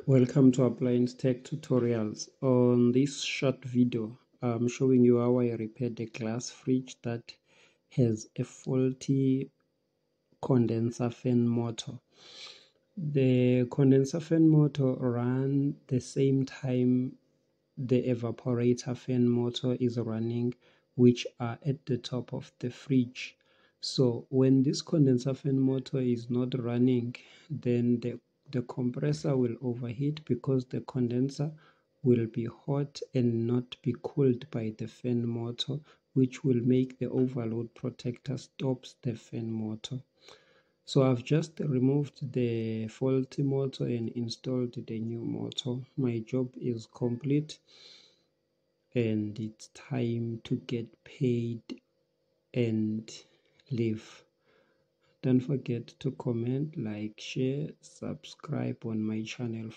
Welcome to Appliance Tech Tutorials. On this short video, I'm showing you how I repaired a glass fridge that has a faulty condenser fan motor. The condenser fan motor runs the same time the evaporator fan motor is running, which are at the top of the fridge. So when this condenser fan motor is not running, then the compressor will overheat because the condenser will be hot and not be cooled by the fan motor, which will make the overload protector stops the fan motor. So I've just removed the faulty motor and installed the new motor. My job is complete and it's time to get paid and live. Don't forget to comment, like, share, subscribe on my channel.